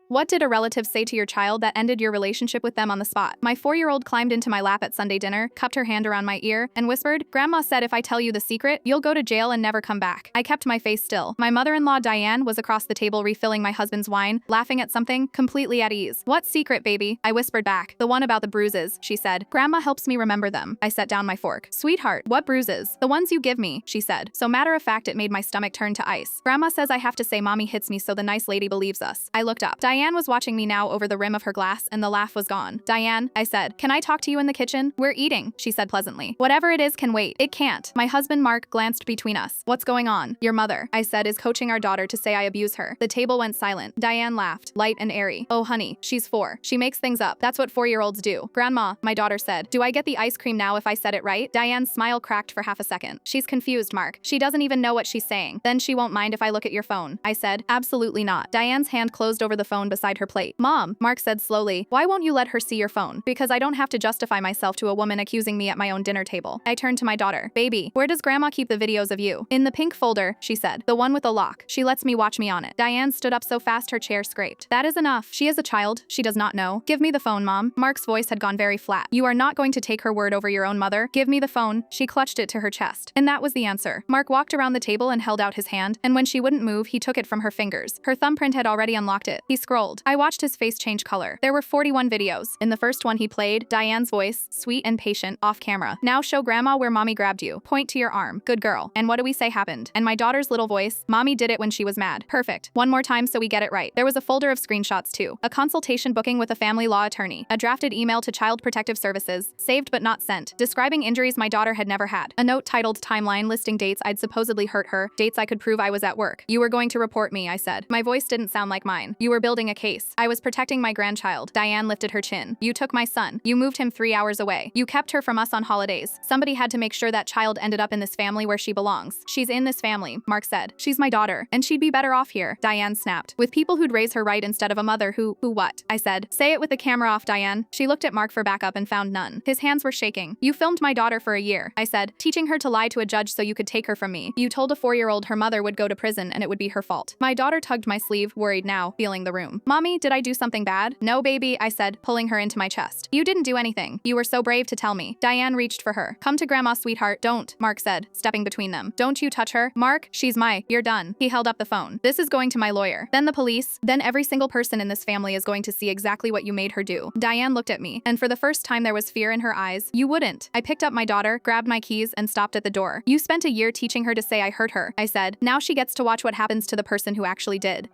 What did a relative say to your child that ended your relationship with them on the spot? My 4-year-old climbed into my lap at Sunday dinner, cupped her hand around my ear, and whispered, "Grandma said if I tell you the secret, you'll go to jail and never come back." I kept my face still. My mother-in-law Diane was across the table refilling my husband's wine, laughing at something, completely at ease. "What secret, baby?" I whispered back. "The one about the bruises," she said. "Grandma helps me remember them." I set down my fork. "Sweetheart, what bruises?" "The ones you give me," she said. So matter of fact, it made my stomach turn to ice. "Grandma says I have to say mommy hits me so the nice lady believes us." I looked up. Diane was watching me now over the rim of her glass, and the laugh was gone. "Diane," I said, "can I talk to you in the kitchen?" "We're eating," she said pleasantly. "Whatever it is can wait." "It can't." My husband Mark glanced between us. "What's going on?" "Your mother," I said, "is coaching our daughter to say I abuse her." The table went silent. Diane laughed, light and airy. "Oh honey, she's 4. She makes things up. That's what 4-year-olds do." "Grandma," my daughter said, "do I get the ice cream now if I said it right?" Diane's smile cracked for half a second. "She's confused, Mark. She doesn't even know what she's saying." "Then she won't mind if I look at your phone," I said. "Absolutely not." Diane's hand closed over the phone beside her plate. "Mom," Mark said slowly, "why won't you let her see your phone?" "Because I don't have to justify myself to a woman accusing me at my own dinner table." I turned to my daughter. "Baby, where does Grandma keep the videos of you?" "In the pink folder," she said. "The one with the lock. She lets me watch me on it." Diane stood up so fast her chair scraped. "That is enough. She is a child. She does not know." "Give me the phone, Mom." Mark's voice had gone very flat. "You are not going to take her word over your own mother. Give me the phone." She clutched it to her chest. And that was the answer. Mark walked around the table and held out his hand, and when she wouldn't move, he took it from her fingers. Her thumbprint had already unlocked it. He scrolled. I watched his face change color. There were 41 videos. In the first one he played, Diane's voice, sweet and patient, off camera. "Now show Grandma where Mommy grabbed you. Point to your arm. Good girl. And what do we say happened?" And my daughter's little voice, "Mommy did it when she was mad." "Perfect. One more time so we get it right." There was a folder of screenshots too. A consultation booking with a family law attorney. A drafted email to Child Protective Services, saved but not sent, describing injuries my daughter had never had. A note titled Timeline listing dates I'd supposedly hurt her, dates I could prove I was at work. "You were going to report me," I said. My voice didn't sound like mine. "You were building a case." "I was protecting my grandchild." Diane lifted her chin. "You took my son. You moved him 3 hours away. You kept her from us on holidays. Somebody had to make sure that child ended up in this family where she belongs." "She's in this family," Mark said. "She's my daughter, and she'd be better off here." Diane snapped. "With people who'd raise her right instead of a mother who what?" I said. "Say it with the camera off, Diane." She looked at Mark for backup and found none. His hands were shaking. "You filmed my daughter for a year," I said, "teaching her to lie to a judge so you could take her from me. You told a 4-year-old her mother would go to prison and it would be her fault." My daughter tugged my sleeve, worried now, feeling the room. "Mommy, did I do something bad?" "No, baby," I said, pulling her into my chest. "You didn't do anything. You were so brave to tell me." Diane reached for her. "Come to Grandma, sweetheart." "Don't," Mark said, stepping between them. "Don't you touch her." "Mark, she's you're done." He held up the phone. "This is going to my lawyer. Then the police. Then every single person in this family is going to see exactly what you made her do." Diane looked at me, and for the first time there was fear in her eyes. "You wouldn't." I picked up my daughter, grabbed my keys, and stopped at the door. "You spent a year teaching her to say I hurt her," I said. "Now she gets to watch what happens to the person who actually did."